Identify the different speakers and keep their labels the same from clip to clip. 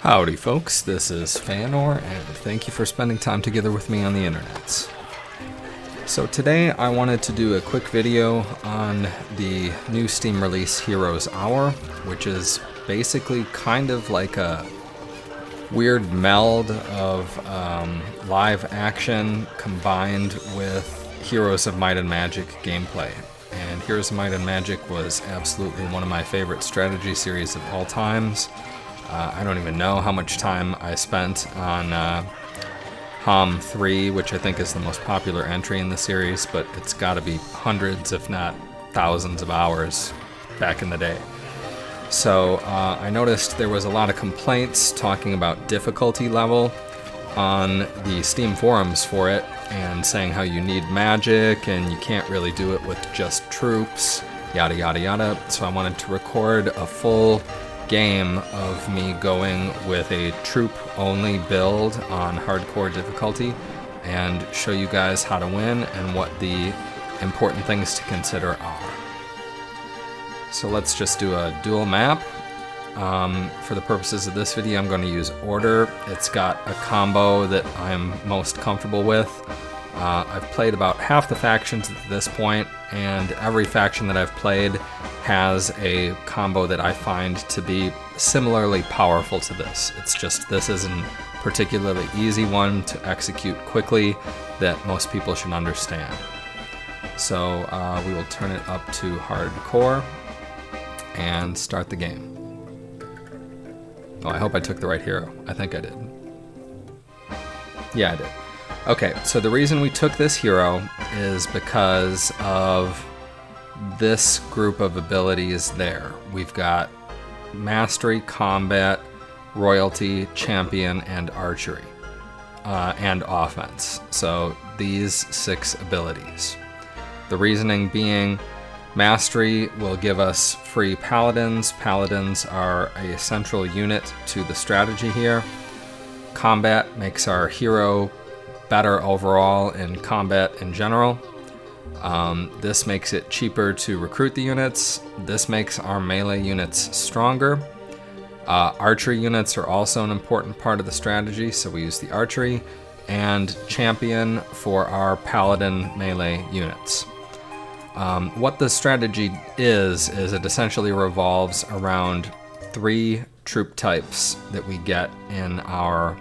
Speaker 1: Howdy folks, this is Fanor, and thank you for spending time together with me on the internets. So today I wanted to do a quick video on the new Steam release Heroes Hour, which is basically kind of like a weird meld of live action combined with Heroes of Might and Magic gameplay. And Heroes of Might and Magic was absolutely one of my favorite strategy series of all times. I don't even know how much time I spent on HOM 3, which I think is the most popular entry in the series, but it's got to be hundreds, if not thousands of hours back in the day. So I noticed there was a lot of complaints talking about difficulty level on the Steam forums for it, and saying how you need magic and you can't really do it with just troops, yada yada yada. So I wanted to record a full game of me going with a troop-only build on hardcore difficulty and show you guys how to win and what the important things to consider are. So let's just do a duel map. For the purposes of this video, I'm going to use Order. It's got a combo that I'm most comfortable with. I've played about half the factions at this point, and every faction that I've played has a combo that I find to be similarly powerful to this. It's just this is a particularly easy one to execute quickly that most people should understand. So we will turn it up to hardcore and start the game. Oh, I hope I took the right hero. I think I did. Yeah, I did. Okay, so the reason we took this hero is because of this group of abilities there. We've got Mastery, Combat, Royalty, Champion, and Archery, and Offense. So these 6 abilities. The reasoning being, Mastery will give us free Paladins. Paladins are a central unit to the strategy here. Combat makes our hero better overall in combat in general. This makes it cheaper to recruit the units. This makes our melee units stronger. Archery units are also an important part of the strategy, so we use the archery. And Champion for our paladin melee units. What the strategy is it essentially revolves around 3 troop types that we get in our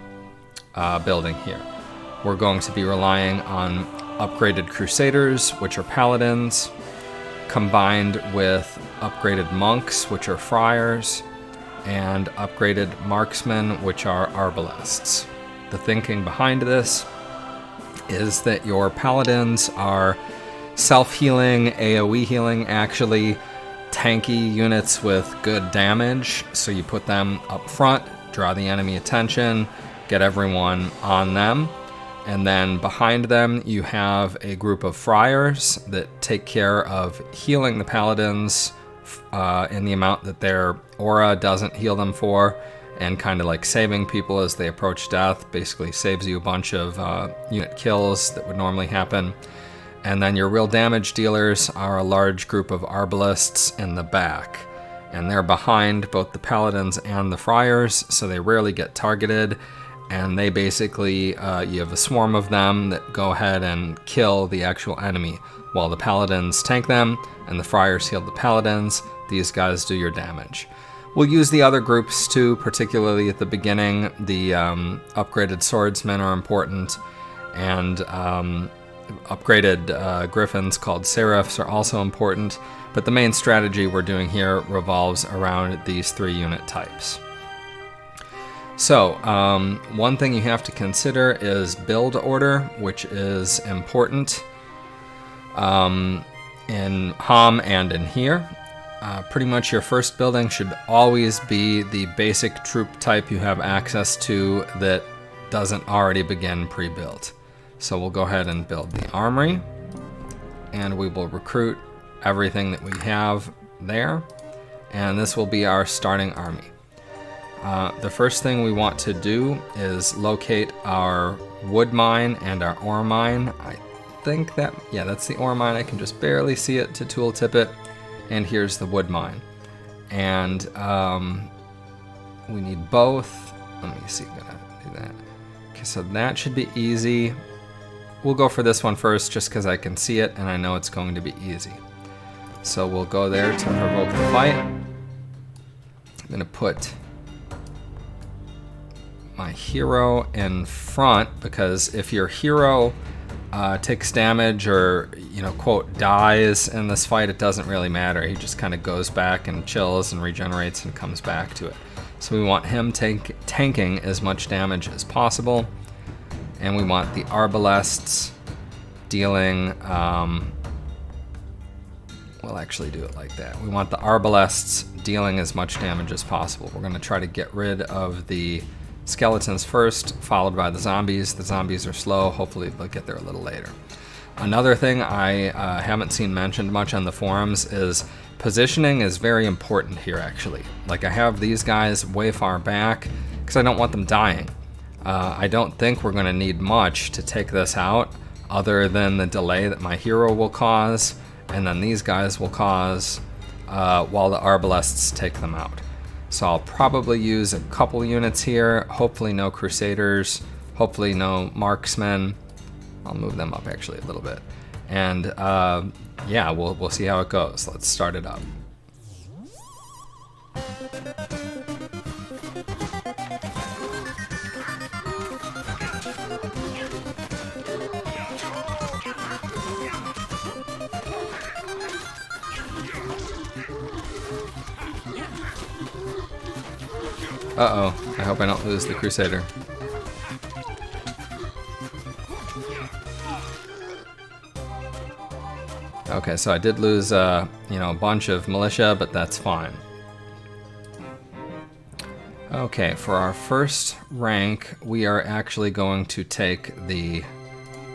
Speaker 1: building here. We're going to be relying on upgraded Crusaders, which are Paladins, combined with upgraded Monks, which are Friars, and upgraded Marksmen, which are Arbalists. The thinking behind this is that your Paladins are self-healing, AoE healing, actually tanky units with good damage, so you put them up front, draw the enemy attention, get everyone on them. And then behind them, you have a group of friars that take care of healing the paladins in the amount that their aura doesn't heal them for, and kind of like saving people as they approach death. Basically saves you a bunch of unit kills that would normally happen. And then your real damage dealers are a large group of arbalists in the back. And they're behind both the paladins and the friars, so they rarely get targeted. And they basically, you have a swarm of them that go ahead and kill the actual enemy, while the paladins tank them and the friars heal the paladins. These guys do your damage. We'll use the other groups too, particularly at the beginning. The upgraded swordsmen are important, and upgraded griffins called seraphs are also important. But the main strategy we're doing here revolves around these 3 unit types. So, one thing you have to consider is build order, which is important in HOM and in here. Pretty much your first building should always be the basic troop type you have access to that doesn't already begin pre-built. So we'll go ahead and build the armory, and we will recruit everything that we have there, and this will be our starting army. The first thing we want to do is locate our wood mine and our ore mine. I think that, yeah, that's the ore mine. I can just barely see it to tooltip it. And here's the wood mine. And we need both. Let me see, gonna do that. Okay, so that should be easy. We'll go for this one first just because I can see it and I know it's going to be easy. So we'll go there to provoke the fight. I'm gonna put my hero in front because if your hero takes damage or, quote, dies in this fight, it doesn't really matter. He just kind of goes back and chills and regenerates and comes back to it. So we want him tanking as much damage as possible. And we want the arbalests dealing, we'll actually do it like that. We want the arbalests dealing as much damage as possible. We're going to try to get rid of the skeletons first, followed by the zombies. The zombies are slow. Hopefully they'll get there a little later. Another thing I haven't seen mentioned much on the forums is positioning is very important here, actually. Like, I have these guys way far back because I don't want them dying. I don't think we're going to need much to take this out other than the delay that my hero will cause and then these guys will cause while the arbalests take them out. So I'll probably use a couple units here, hopefully no crusaders, hopefully no marksmen. I'll move them up actually a little bit. And yeah, we'll see how it goes. Let's start it up. Uh-oh, I hope I don't lose the Crusader. Okay, so I did lose, a bunch of militia, but that's fine. Okay, for our first rank, we are actually going to take the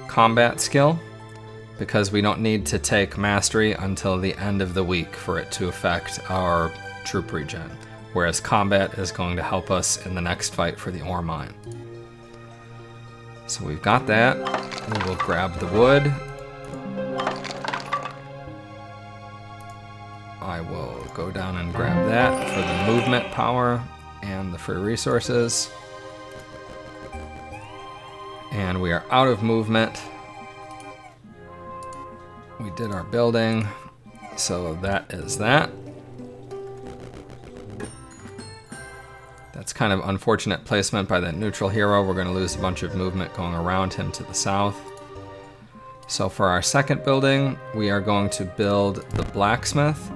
Speaker 1: combat skill, because we don't need to take mastery until the end of the week for it to affect our troop regen. Whereas combat is going to help us in the next fight for the ore mine. So we've got that. We will grab the wood. I will go down and grab that for the movement power and the free resources. And we are out of movement. We did our building, so that is that. That's kind of unfortunate placement by that neutral hero. We're going to lose a bunch of movement going around him to the south. So for our second building, we are going to build the blacksmith.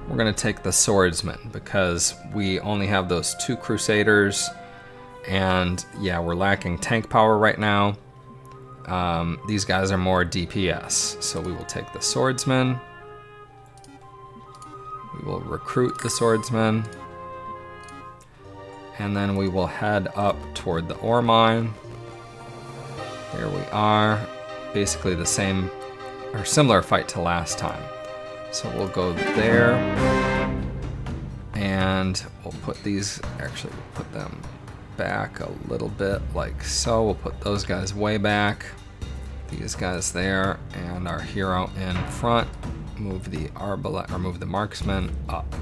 Speaker 1: We're going to take the swordsman because we only have those 2 crusaders. And yeah, we're lacking tank power right now. These guys are more DPS. So we will take the swordsman. We will recruit the swordsman. And then we will head up toward the ore mine. There we are. Basically the same or similar fight to last time. So we'll go there. And we'll put these, actually we'll put them back a little bit like so. We'll put those guys way back. These guys there. And our hero in front. Move the arbalest, or move the marksman up.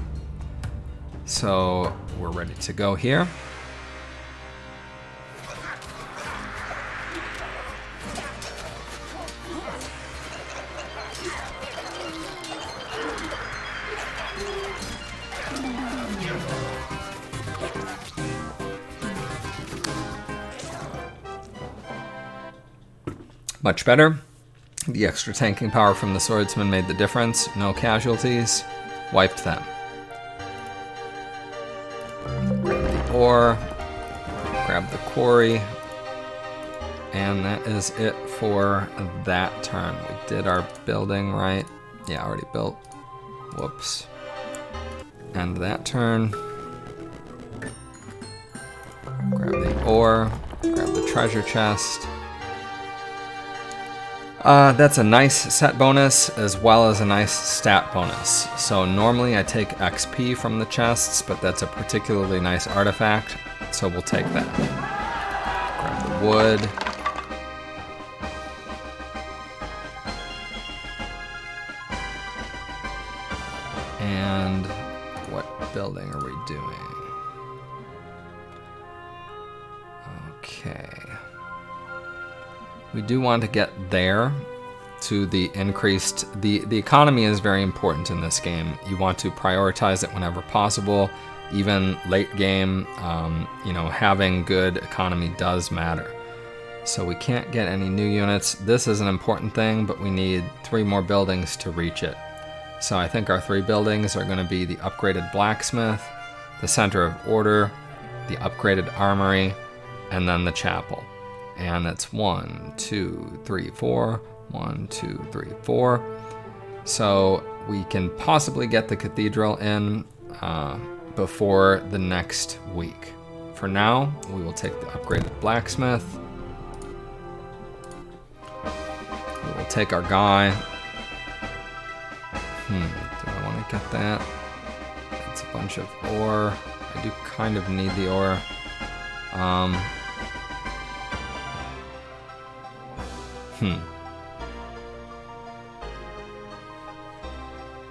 Speaker 1: So we're ready to go here. Much better. The extra tanking power from the swordsman made the difference. No casualties. Wiped them. Grab the ore, grab the quarry, and that is it for that turn. We did our building right. Yeah, already built. Whoops. And that turn. Grab the ore, grab the treasure chest. That's a nice set bonus as well as a nice stat bonus. So normally I take XP from the chests, but that's a particularly nice artifact, so we'll take that. Grab the wood. And what building are we doing? Okay. We do want to get there to the increased... The economy is very important in this game. You want to prioritize it whenever possible. Even late game, you know, having good economy does matter. So we can't get any new units. This is an important thing, but we need 3 more buildings to reach it. So I think our 3 buildings are going to be the upgraded blacksmith, the center of order, the upgraded armory, and then the chapel. And that's 1, 2, 3, 4. 1, 2, 3, 4. So we can possibly get the cathedral in before the next week. For now, we will take the upgraded blacksmith. We will take our guy. Do I want to get that? It's a bunch of ore. I do kind of need the ore.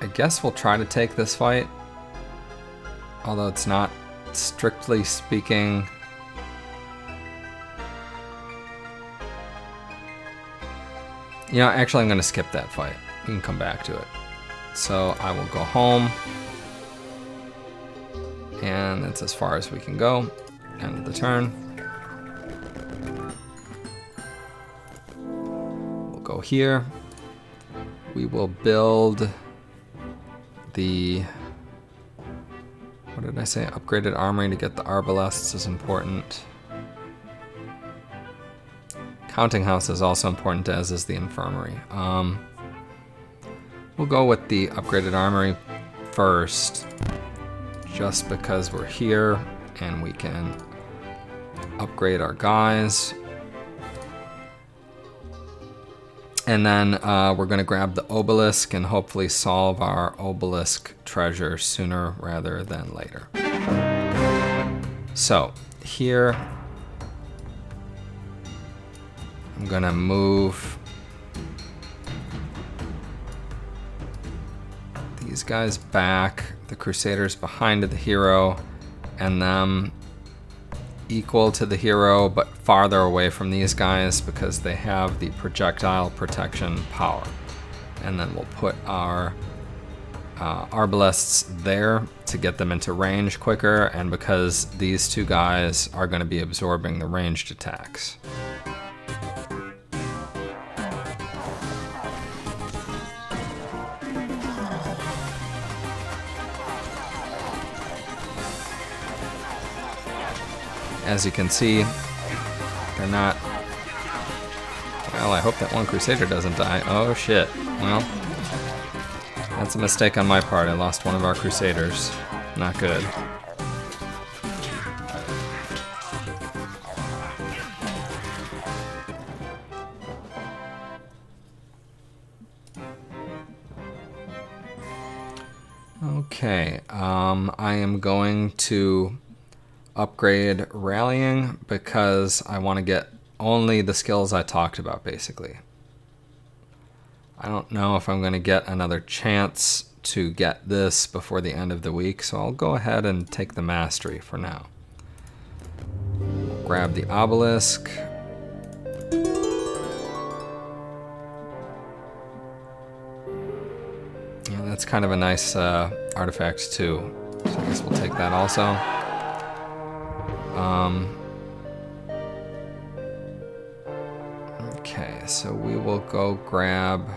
Speaker 1: I guess we'll try to take this fight. Although it's not strictly speaking... You know, actually I'm going to skip that fight. We can come back to it. So I will go home. And that's as far as we can go. End of the turn. We'll go here. We will build the... What did I say? Upgraded armory to get the arbalests is important. Counting house is also important, as is the infirmary. We'll go with the upgraded armory first, just because we're here and we can upgrade our guys. And then we're going to grab the obelisk and hopefully solve our obelisk treasure sooner rather than later. So here, I'm going to move these guys back, the Crusaders behind the hero, and them equal to the hero but farther away from these guys because they have the projectile protection power. And then we'll put our arbalests there to get them into range quicker, and because these 2 guys are going to be absorbing the ranged attacks. As you can see, they're not... Well, I hope that one Crusader doesn't die. Oh shit. Well, that's a mistake on my part. I lost one of our Crusaders. Not good. Okay, I am going to upgrade rallying because I want to get only the skills I talked about, basically. I don't know if I'm going to get another chance to get this before the end of the week, so I'll go ahead and take the mastery for now. We'll grab the obelisk. Yeah, that's kind of a nice artifact too, so I guess we'll take that also. Okay, so we will go grab...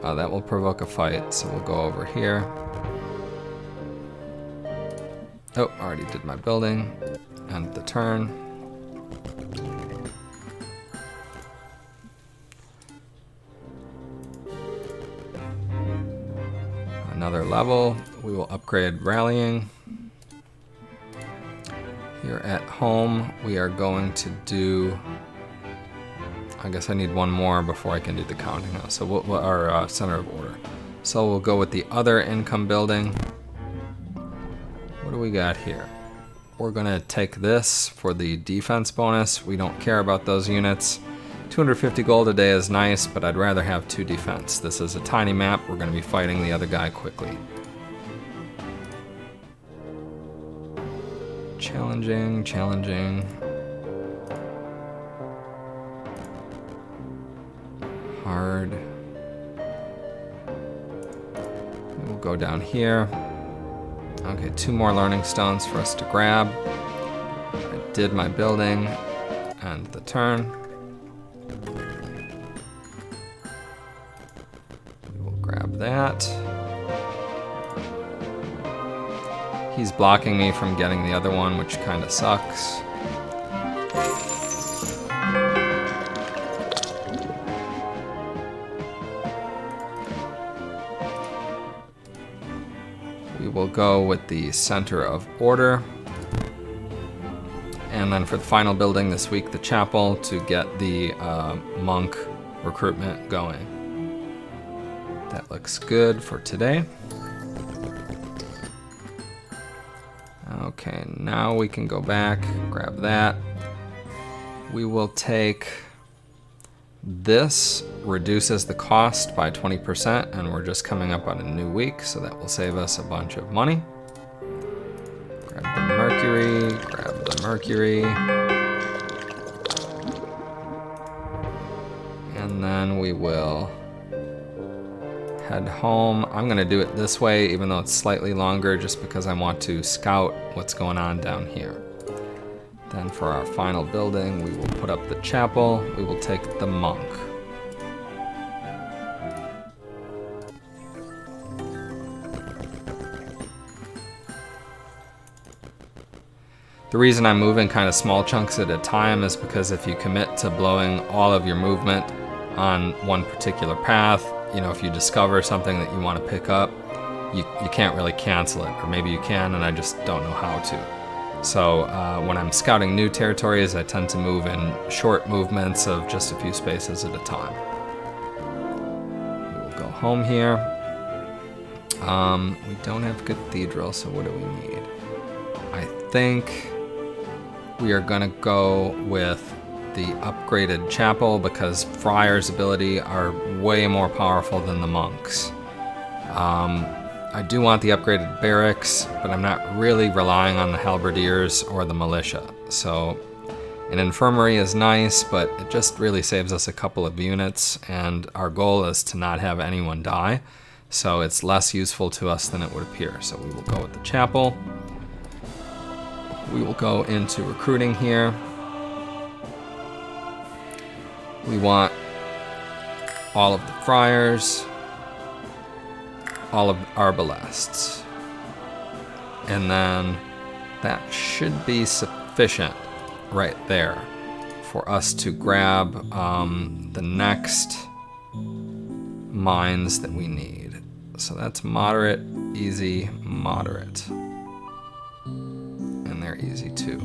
Speaker 1: that will provoke a fight, so we'll go over here. Oh, already did my building. End the turn. Another level. We will upgrade rallying. Here at home, we are going to do... I guess I need one more before I can do the counting house. So our center of order. So we'll go with the other income building. What do we got here? We're gonna take this for the defense bonus. We don't care about those units. 250 gold a day is nice, but I'd rather have 2 defense. This is a tiny map. We're gonna be fighting the other guy quickly. Challenging, challenging. Hard. We'll go down here. Okay, 2 more learning stones for us to grab. I did my building and the turn. We will grab that. He's blocking me from getting the other one, which kind of sucks. We will go with the center of order. And then for the final building this week, the chapel, to get the monk recruitment going. That looks good for today. Okay, now we can go back, grab that. We will take this, reduces the cost by 20%, and we're just coming up on a new week, so that will save us a bunch of money. Grab the mercury, grab the mercury. And then we will head home. I'm gonna do it this way, even though it's slightly longer, just because I want to scout what's going on down here. Then for our final building, we will put up the chapel. We will take the monk. The reason I'm moving kind of small chunks at a time is because if you commit to blowing all of your movement on one particular path, you know, if you discover something that you want to pick up, you can't really cancel it, or maybe you can and I just don't know how to. So when I'm scouting new territories, I tend to move in short movements of just a few spaces at a time. We will go home here. We don't have cathedral, so what do we need? I think we are gonna go with the upgraded chapel because Friar's ability are way more powerful than the monks. I do want the upgraded barracks, but I'm not really relying on the halberdiers or the militia. So an infirmary is nice, but it just really saves us a couple of units, and our goal is to not have anyone die. So it's less useful to us than it would appear. So we will go with the chapel. We will go into recruiting here. We want all of the friars, all of the arbalests. And then that should be sufficient right there for us to grab the next mines that we need. So that's moderate, easy, moderate. And they're easy too.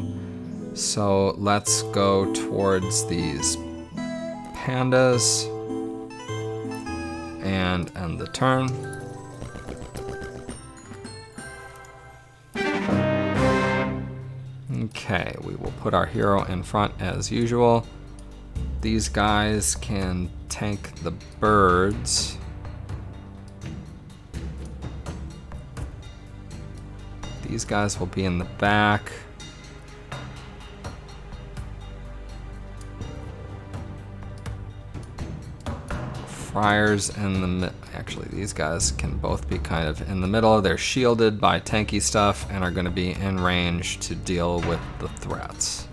Speaker 1: So let's go towards these pandas and end the turn. Okay, we will put our hero in front as usual. These guys can tank the birds. These guys will be in the back. Friars in the actually these guys can both be kind of in the middle. They're shielded by tanky stuff and are going to be in range to deal with the threats.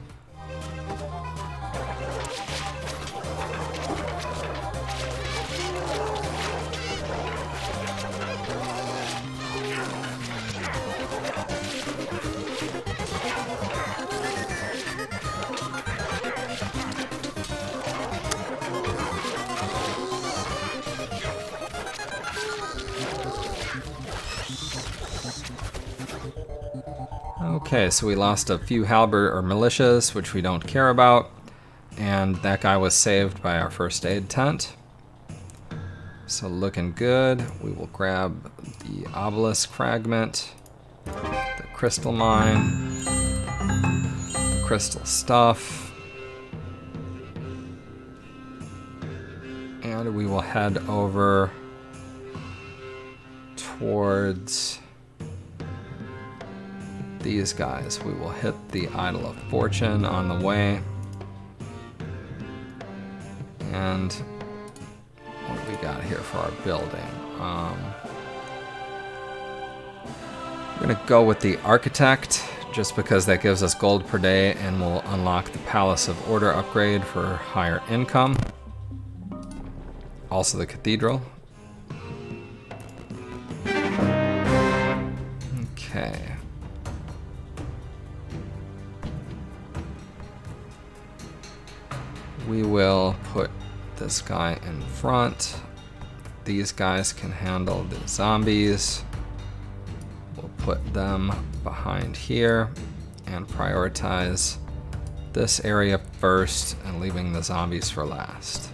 Speaker 1: Okay, so we lost a few halberd or militias, which we don't care about, and that guy was saved by our first aid tent. So looking good. We will grab the obelisk fragment, the crystal mine, the crystal stuff, and we will head over these guys. We will hit the Idol of Fortune on the way. And what do we got here for our building? We're gonna go with the Architect, just because that gives us gold per day and will unlock the Palace of Order upgrade for higher income. Also the Cathedral. Okay. We will put this guy in front. These guys can handle the zombies. We'll put them behind here and prioritize this area first and leaving the zombies for last.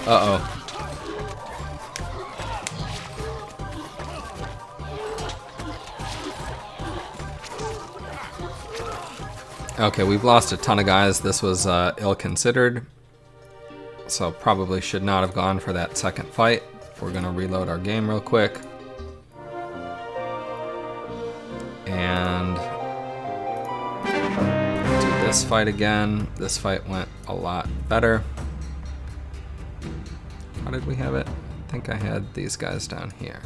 Speaker 1: Uh-oh. Okay, we've lost a ton of guys. This was ill-considered, so probably should not have gone for that second fight. We're gonna reload our game real quick. And do this fight again. This fight went a lot better. How did we have it? I think I had these guys down here.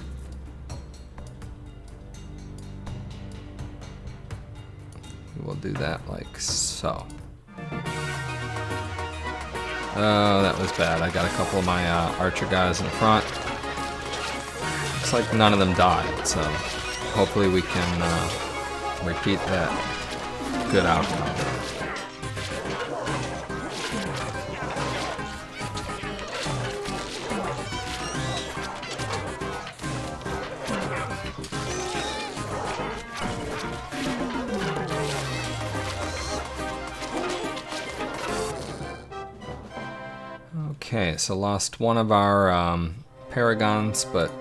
Speaker 1: We will do that like so. Oh, that was bad. I got a couple of my archer guys in the front. Looks like none of them died, so hopefully we can repeat that good outcome. Okay, so lost one of our paragons, but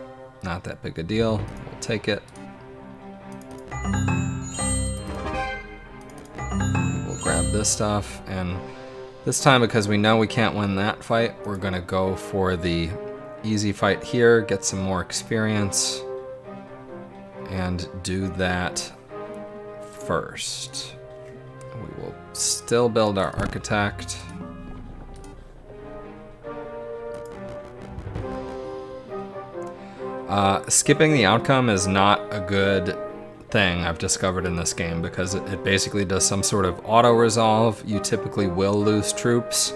Speaker 1: not that big a deal. We'll take it. We'll grab this stuff, and this time, because we know we can't win that fight, we're gonna go for the easy fight here, get some more experience, and do that first. We will still build our Architect. Skipping the outcome is not a good thing I've discovered in this game, because it basically does some sort of auto-resolve. You typically will lose troops.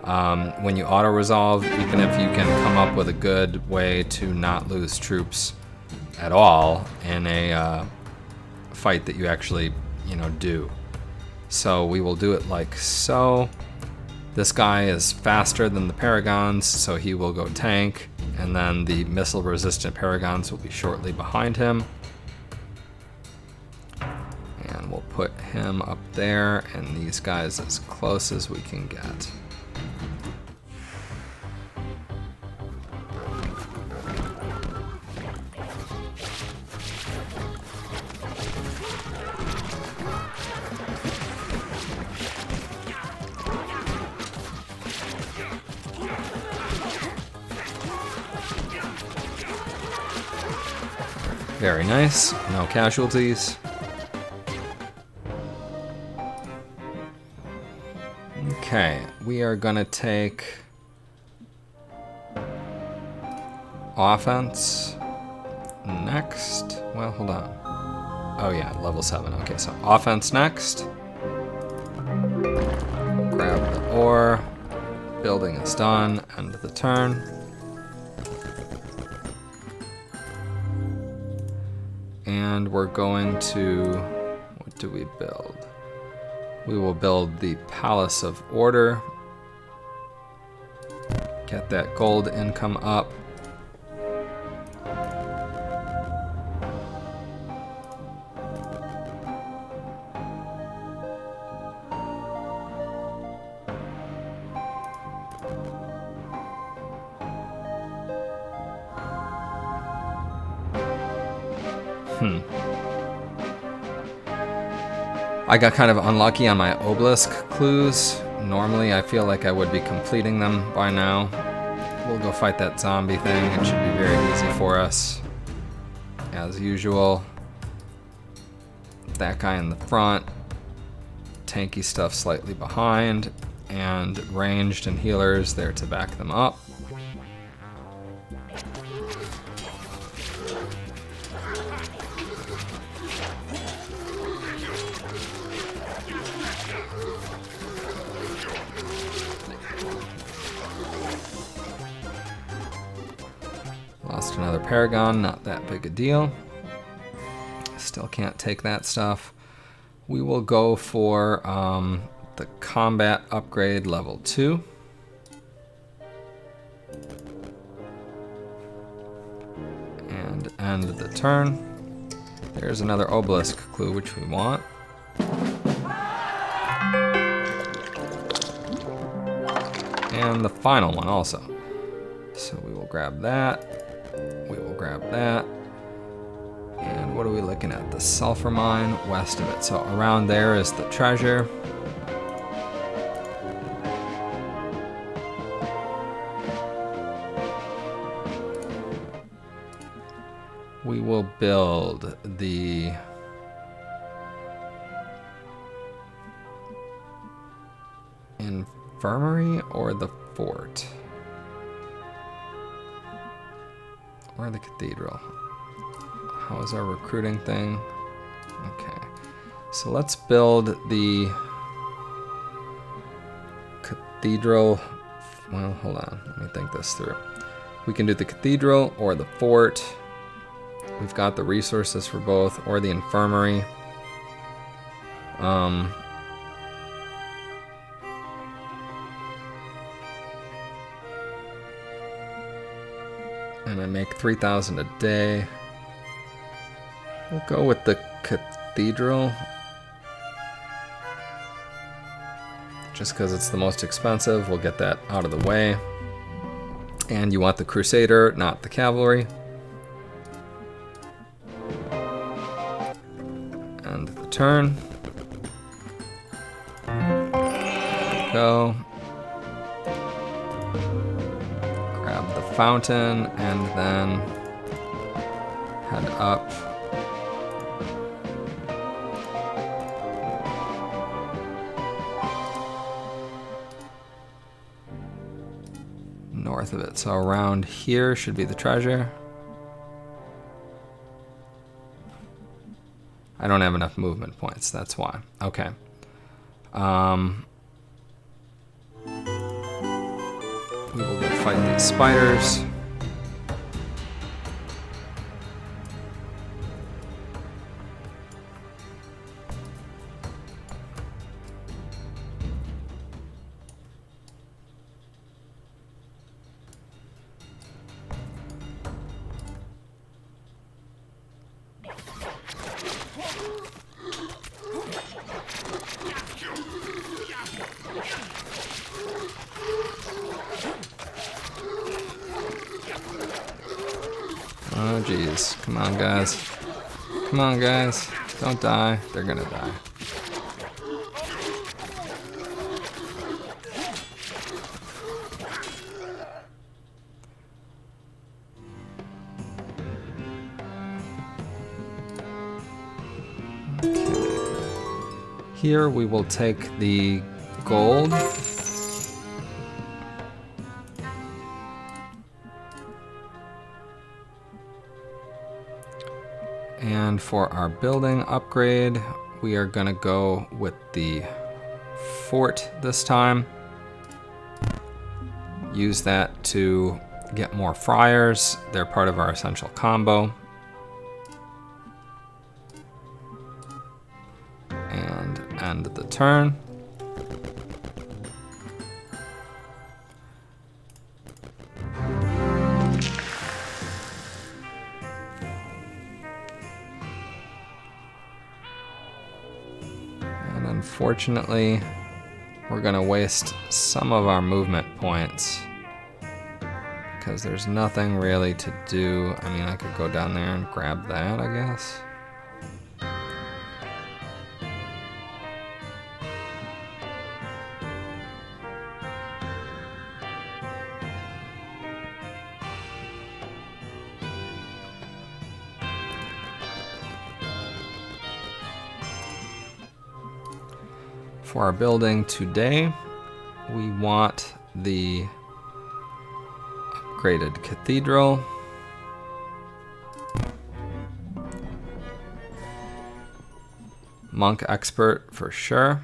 Speaker 1: When you auto-resolve, even if you can come up with a good way to not lose troops at all in a fight that you actually, do. So we will do it like so. This guy is faster than the Paragons, so he will go tank, and then the missile-resistant Paragons will be shortly behind him. And we'll put him up there, and these guys as close as we can get. Very nice, no casualties. Okay, we are gonna take offense next. Well, hold on. Oh yeah, level 7. Okay, so offense next. Grab the ore. Building is done. End of the turn. And we're going to, what do we build? We will build the Palace of Order. Get that gold income up. I got kind of unlucky on my obelisk clues. Normally I feel like I would be completing them by now. We'll go fight that zombie thing. It should be very easy for us. As usual. That guy in the front. Tanky stuff slightly behind. And ranged and healers there to back them up. Lost another Paragon, not that big a deal. Still can't take that stuff. We will go for the combat upgrade level 2. And end the turn. There's another obelisk clue which we want. And the final one also. So we will grab that. We will grab that. And what are we looking at? The sulfur mine west of it. So around there is the treasure. We will build the infirmary or the fort. Or the cathedral. How is our recruiting thing? Okay. So let's build the cathedral. Well, hold on. Let me think this through. We can do the cathedral or the fort. We've got the resources for both, or the infirmary. And I make 3,000 a day. We'll go with the cathedral. Just because it's the most expensive, we'll get that out of the way. And you want the crusader, not the cavalry. End the turn. Go. Grab the fountain and then head up. North of it. So around here should be the treasure. I don't have enough movement points, that's why. Okay. We will go fight these spiders. Oh geez, come on guys. Come on guys, don't die. They're gonna die. Okay. Here we will take the gold. And for our building upgrade, we are gonna go with the fort this time. Use that to get more friars. They're part of our essential combo. And end the turn. Unfortunately, we're gonna waste some of our movement points because there's nothing really to do. I mean, I could go down there and grab that, I guess. For our building today, we want the upgraded cathedral. Monk expert for sure.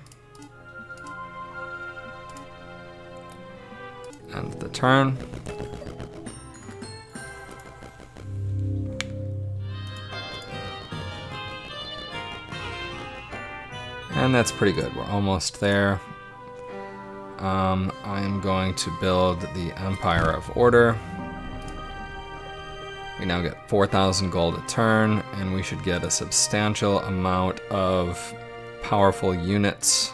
Speaker 1: End the turn. And that's pretty good. We're almost there. I'm going to build the Empire of Order. We now get 4,000 gold a turn, and we should get a substantial amount of powerful units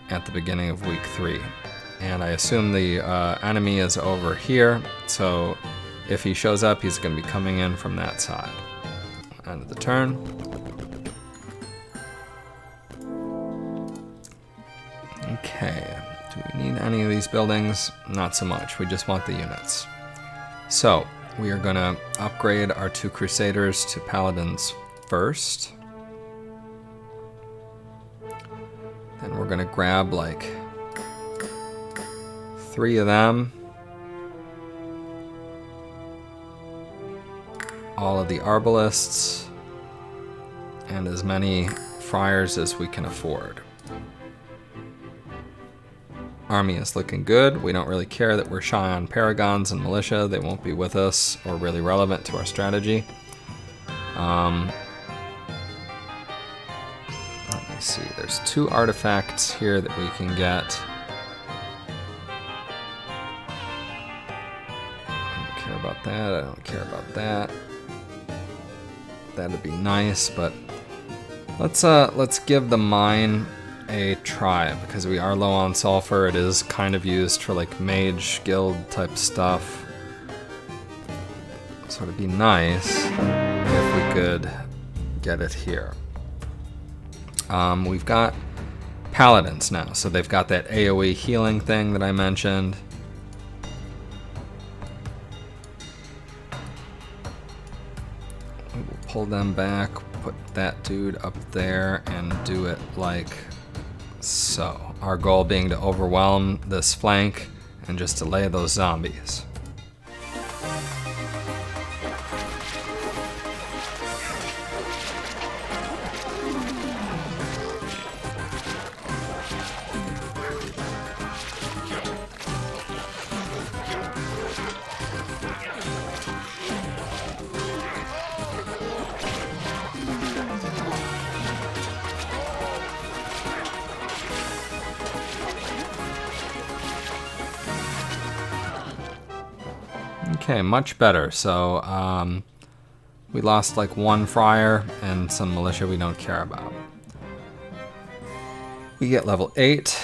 Speaker 1: at the beginning of week 3. And I assume the enemy is over here, so if he shows up, he's going to be coming in from that side. End of the turn. Okay, do we need any of these buildings? Not so much, we just want the units. So, we are going to upgrade our 2 Crusaders to Paladins first. Then we're going to grab like 3 of them. All of the Arbalists. And as many Friars as we can afford. Army is looking good. We don't really care that we're shy on Paragons and Militia. They won't be with us or really relevant to our strategy. Let me see. There's 2 artifacts here that we can get. I don't care about that. I don't care about that. That'd be nice, but let's give the mine a try, because we are low on sulfur. It is kind of used for like mage guild type stuff, so it'd be nice if we could get it here. We've got Paladins now, so they've got that AoE healing thing that I mentioned. We will pull them back, put that dude up there, and do it like so. Our goal being to overwhelm this flank and just delay those zombies. Okay, much better. So we lost like 1 Friar and some Militia we don't care about. We get level 8,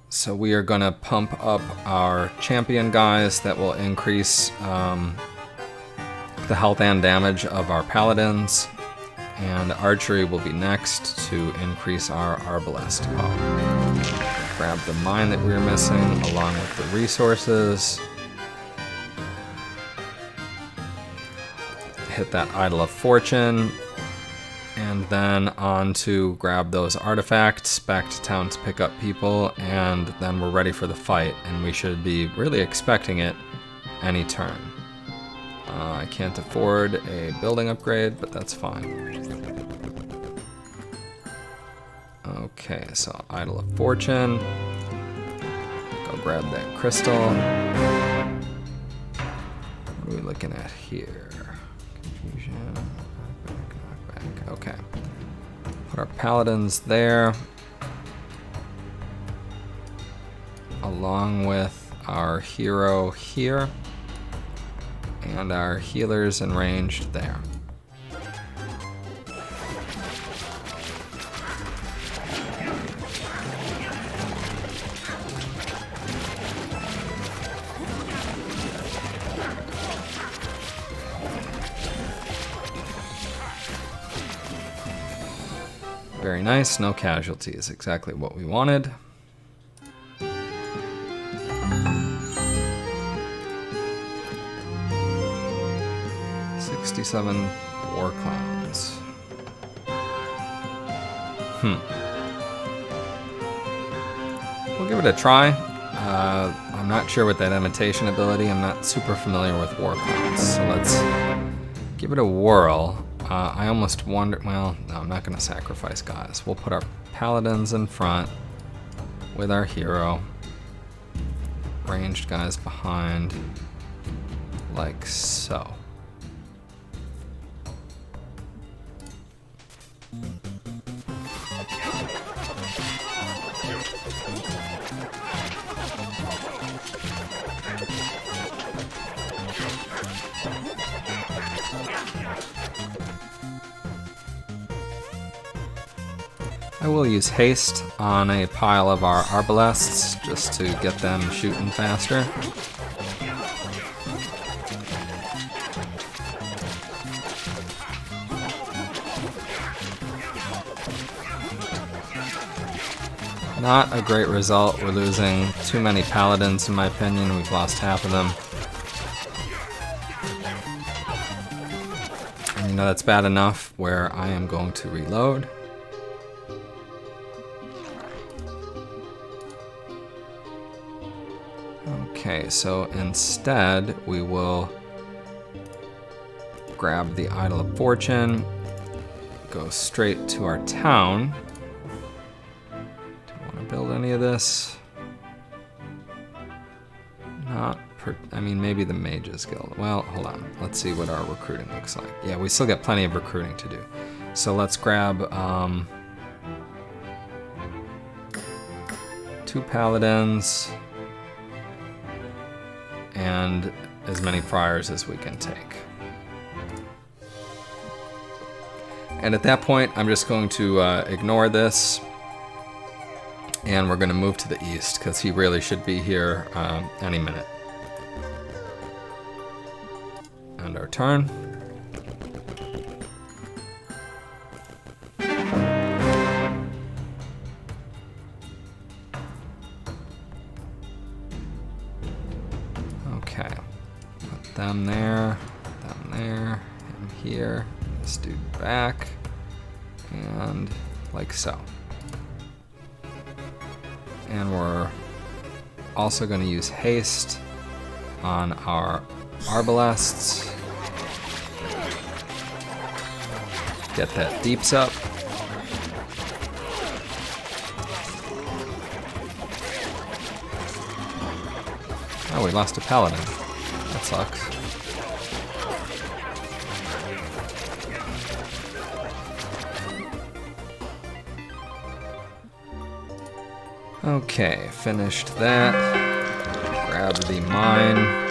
Speaker 1: so we are going to pump up our champion guys. That will increase the health and damage of our Paladins, and archery will be next to increase our arbalest power. Grab the mine that we were missing along with the resources. Hit that Idol of Fortune, and then on to grab those artifacts, back to town to pick up people, and then we're ready for the fight, and we should be really expecting it any turn. I can't afford a building upgrade, but that's fine. Okay, so Idol of Fortune. Go grab that crystal. What are we looking at here? Knockback. Okay. Put our Paladins there, along with our hero here, and our healers and ranged there. Very nice, no casualties, exactly what we wanted. "67 war clowns." give it a try. I'm not sure with that imitation ability. I'm not super familiar with war clowns, so let's give it a whirl. I almost wonder, well, no, I'm not going to sacrifice guys. We'll put our paladins in front with our hero. Ranged guys behind, like so. I will use haste on a pile of our arbalests just to get them shooting faster. Not a great result. We're losing too many paladins in my opinion. We've lost half of them. And you know that's bad enough where I am going to reload. Okay, so instead we will grab the Idol of Fortune, go straight to our town. Don't want to build any of this. I mean, maybe the Mages Guild. Well, hold on. Let's see what our recruiting looks like. Yeah, we still got plenty of recruiting to do. So let's grab 2 paladins and as many friars as we can take. And at that point, I'm just going to ignore this, and we're going to move to the east because he really should be here any minute. End our turn. Okay, put them there, him here, this dude back, and like so. And we're also going to use haste on our arbalests. Get that deeps up. Oh, we lost a paladin. That sucks. Okay, finished that. Grab the mine.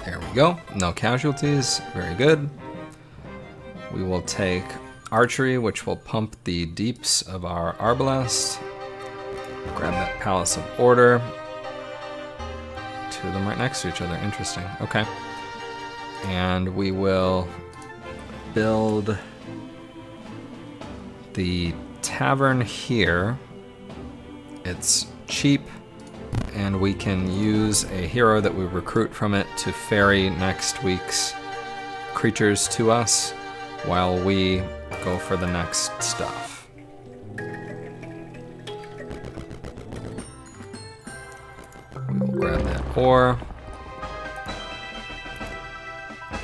Speaker 1: There we go. No casualties. Very good. We will take archery, which will pump the deeps of our arbalest. Grab that Palace of Order. 2 of them right next to each other. Interesting. Okay. And we will build the tavern here. It's cheap, and we can use a hero that we recruit from it to ferry next week's creatures to us while we go for the next stuff. We will grab that ore.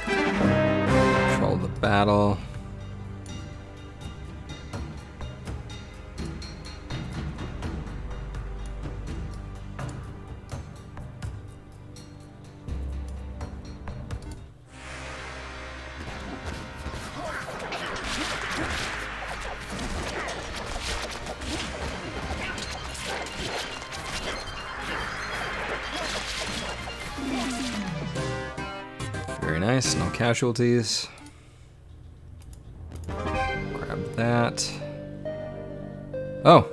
Speaker 1: Control the battle. Very nice, no casualties. Grab that. Oh!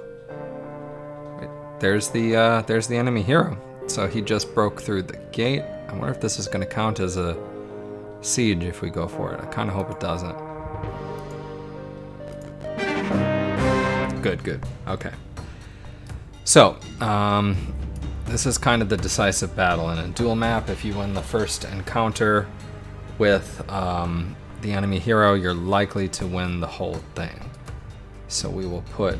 Speaker 1: Wait, there's the enemy hero. So he just broke through the gate. I wonder if this is going to count as a siege if we go for it. I kind of hope it doesn't. Good, good. Okay. So, this is kind of the decisive battle. In a duel map, if you win the first encounter with the enemy hero, you're likely to win the whole thing. So we will put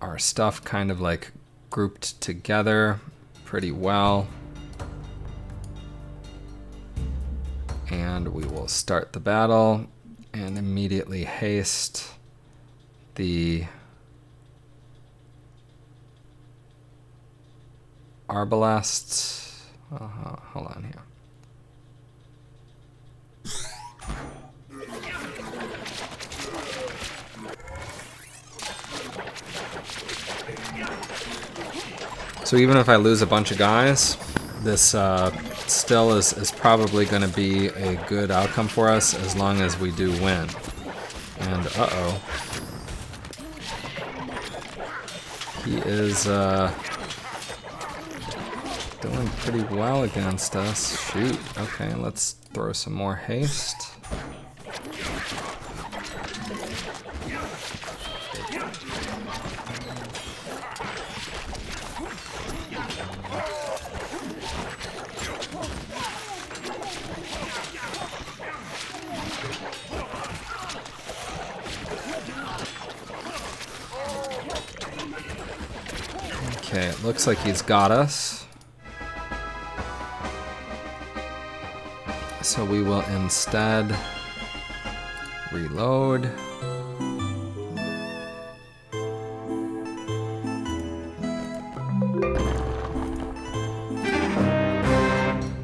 Speaker 1: our stuff kind of like grouped together pretty well. And we will start the battle and immediately haste the arbalests. Hold on here. So even if I lose a bunch of guys, this still is probably going to be a good outcome for us as long as we do win. And uh-oh. He is doing pretty well against us. Shoot. Okay, let's throw some more haste. Okay, it looks like he's got us. So we will instead reload.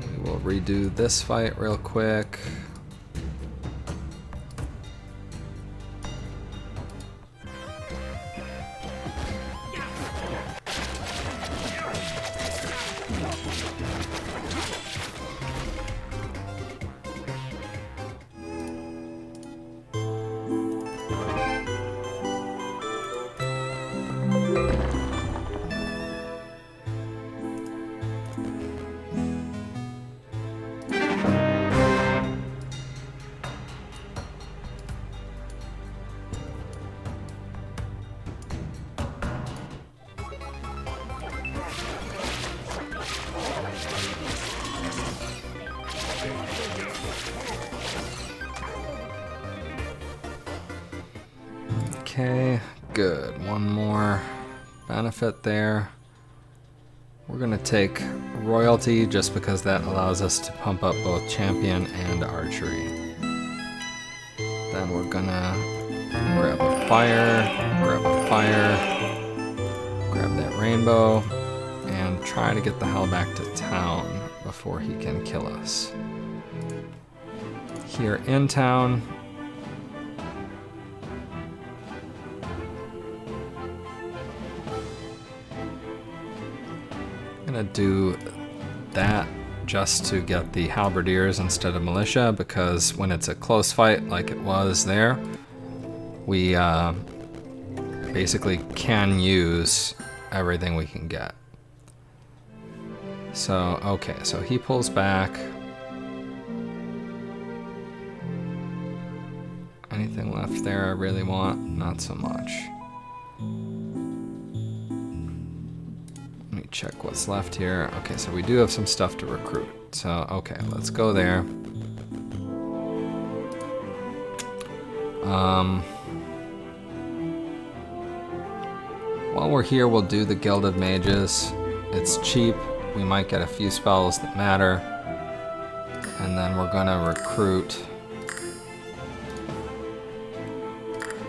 Speaker 1: We will redo this fight real quick. Okay, good. One more benefit there. We're gonna take royalty just because that allows us to pump up both champion and archery. Then we're gonna grab a fire, grab that rainbow, and try to get the hell back to town before he can kill us. Here in town, gonna do that just to get the halberdiers instead of militia, because when it's a close fight like it was there, we basically can use everything we can get. So, okay, so he pulls back. Anything left there I really want? Not so much. Let me check what's left here. Okay, so we do have some stuff to recruit. So, okay, let's go there. While we're here, we'll do the Gilded Mages. It's cheap. We might get a few spells that matter. And then we're gonna recruit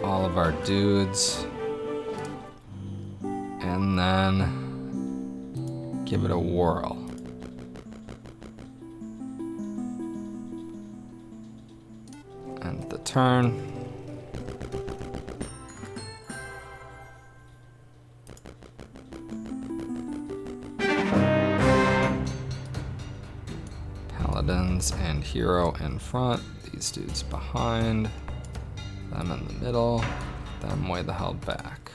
Speaker 1: all of our dudes. And then give it a whirl. End the turn. paladins and hero in front, these dudes behind, them in the middle, them way the hell back.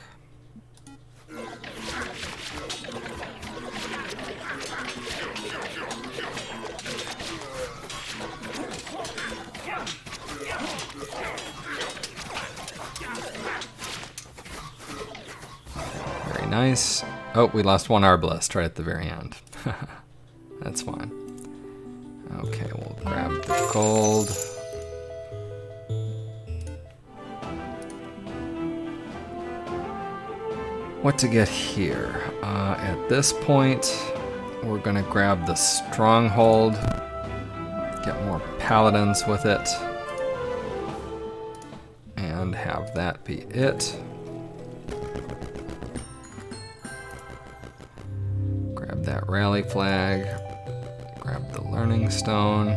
Speaker 1: Very nice. Oh, we lost one arbalist right at the very end. That's fine. Okay, we'll grab the gold. What to get here? At this point, we're gonna grab the stronghold, get more paladins with it, and have that be it. Grab that rally flag, grab the learning stone,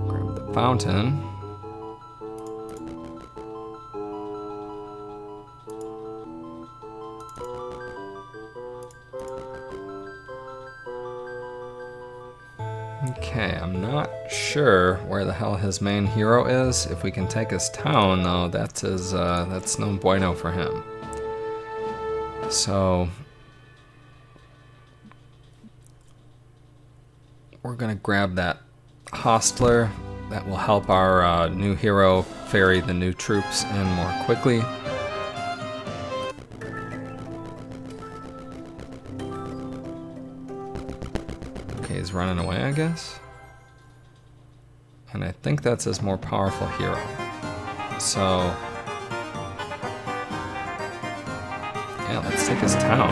Speaker 1: grab the fountain. Okay, I'm not sure where the hell his main hero is. If we can take his town, though, that's no bueno for him. So we're gonna grab that hostler. That will help our new hero ferry the new troops in more quickly. Okay, he's running away, I guess. And I think that's his more powerful hero. So yeah, let's take his town.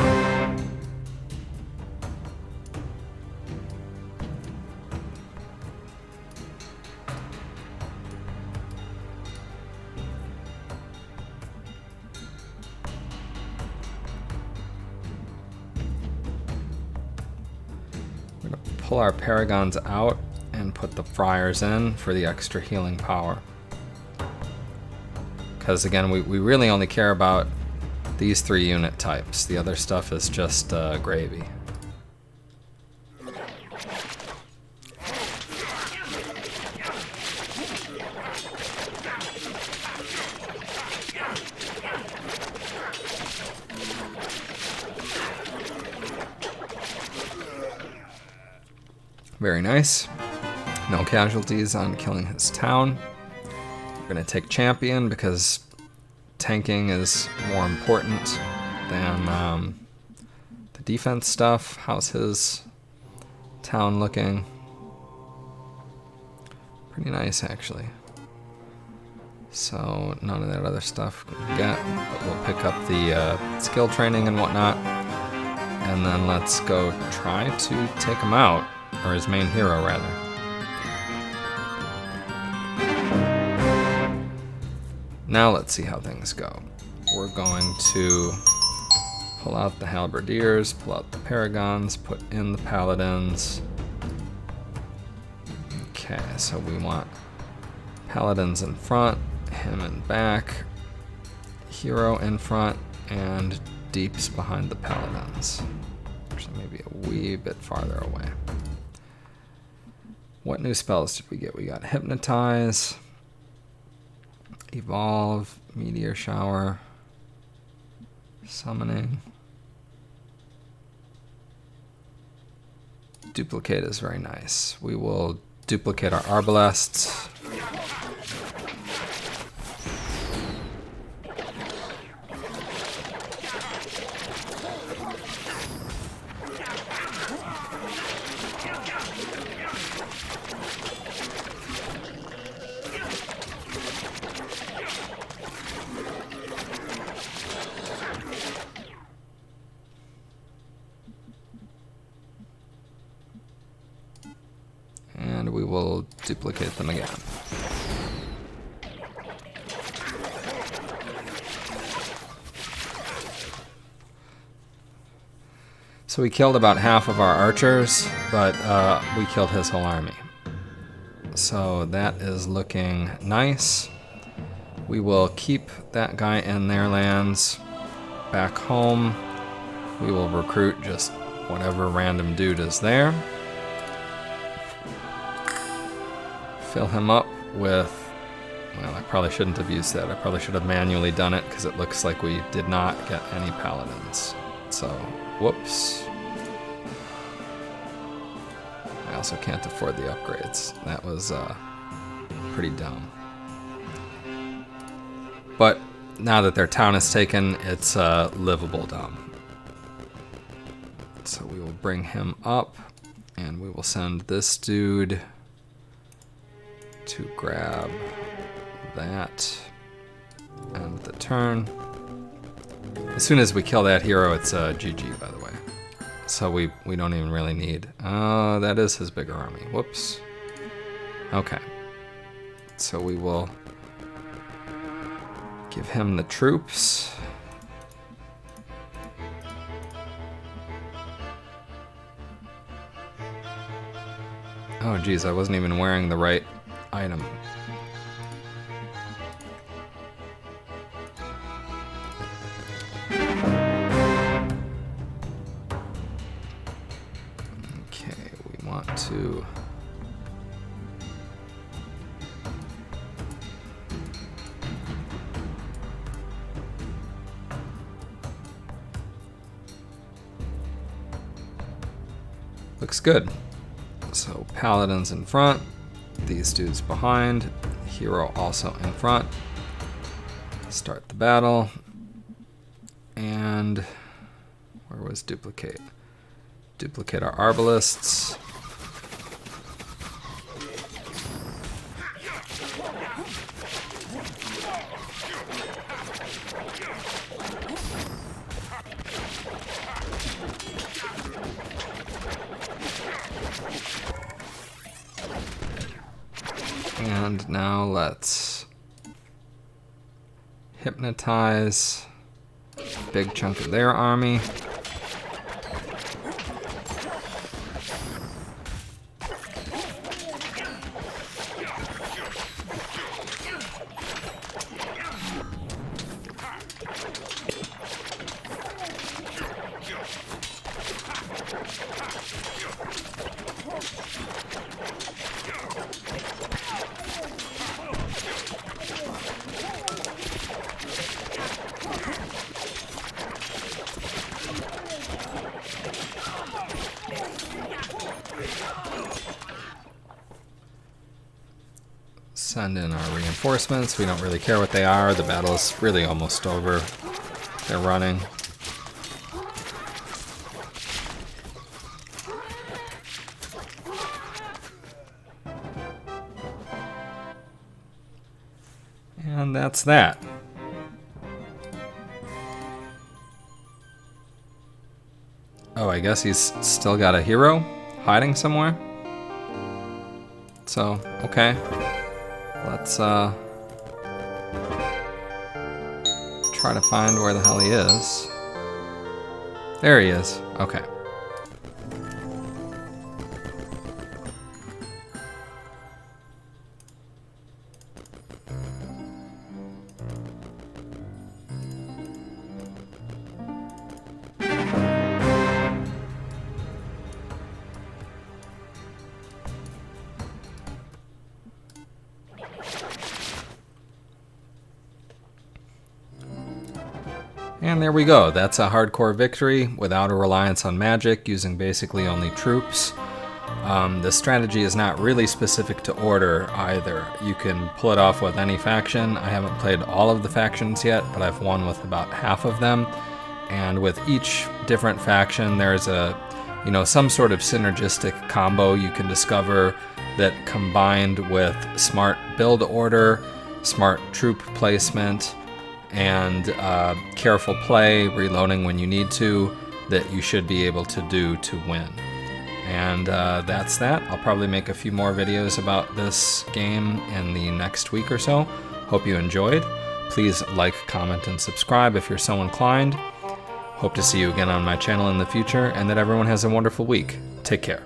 Speaker 1: We're gonna pull our paragons out and put the friars in for the extra healing power. Because again, we really only care about these 3 unit types. The other stuff is just gravy. Very nice. No casualties on killing his town. We're gonna take champion because tanking is more important than the defense stuff. How's his town looking? Pretty nice, actually. So none of that other stuff we get, but we'll pick up the skill training and whatnot, and then let's go try to take him out, or his main hero rather. Now let's see how things go. We're going to pull out the halberdiers, pull out the paragons, put in the paladins. Okay, so we want paladins in front, him in back, hero in front, and deeps behind the paladins. Actually, maybe a wee bit farther away. What new spells did we get? We got hypnotize, evolve, meteor shower, summoning. Duplicate is very nice. We will duplicate our arbalests. And we will duplicate them again. So we killed about half of our archers, but we killed his whole army. So that is looking nice. We will keep that guy in their lands. Back home, we will recruit just whatever random dude is there. Fill him up with, well, I probably shouldn't have used that. I probably should have manually done it because it looks like we did not get any paladins. So, whoops. I also can't afford the upgrades. That was pretty dumb. But now that their town is taken, it's livable dumb. So we will bring him up, and we will send this dude to grab that and the turn. As soon as we kill that hero, it's GG, by the way. So we don't even really need... Oh, that is his bigger army. Whoops. Okay. So we will give him the troops. Oh, geez, I wasn't even wearing the right item. To looks good. So paladins in front, these dudes behind, hero also in front. Start the battle, and where was duplicate? Duplicate our arbalists. And now let's hypnotize a big chunk of their army. Send in our reinforcements. We don't really care what they are. The battle is really almost over. They're running. And that's that. Oh, I guess he's still got a hero hiding somewhere. So, okay. Let's try to find where the hell he is. There he is. Okay. And there we go. That's a hardcore victory without a reliance on magic, using basically only troops. The strategy is not really specific to order either. You can pull it off with any faction. I haven't played all of the factions yet, but I've won with about half of them. And with each different faction, there's a, some sort of synergistic combo you can discover that, combined with smart build order, smart troop placement, and careful play, reloading when you need to, that you should be able to do to win. And that's that. I'll probably make a few more videos about this game in the next week or so. Hope you enjoyed. Please like, comment, and subscribe if you're so inclined. Hope to see you again on my channel in the future, and that everyone has a wonderful week. Take care.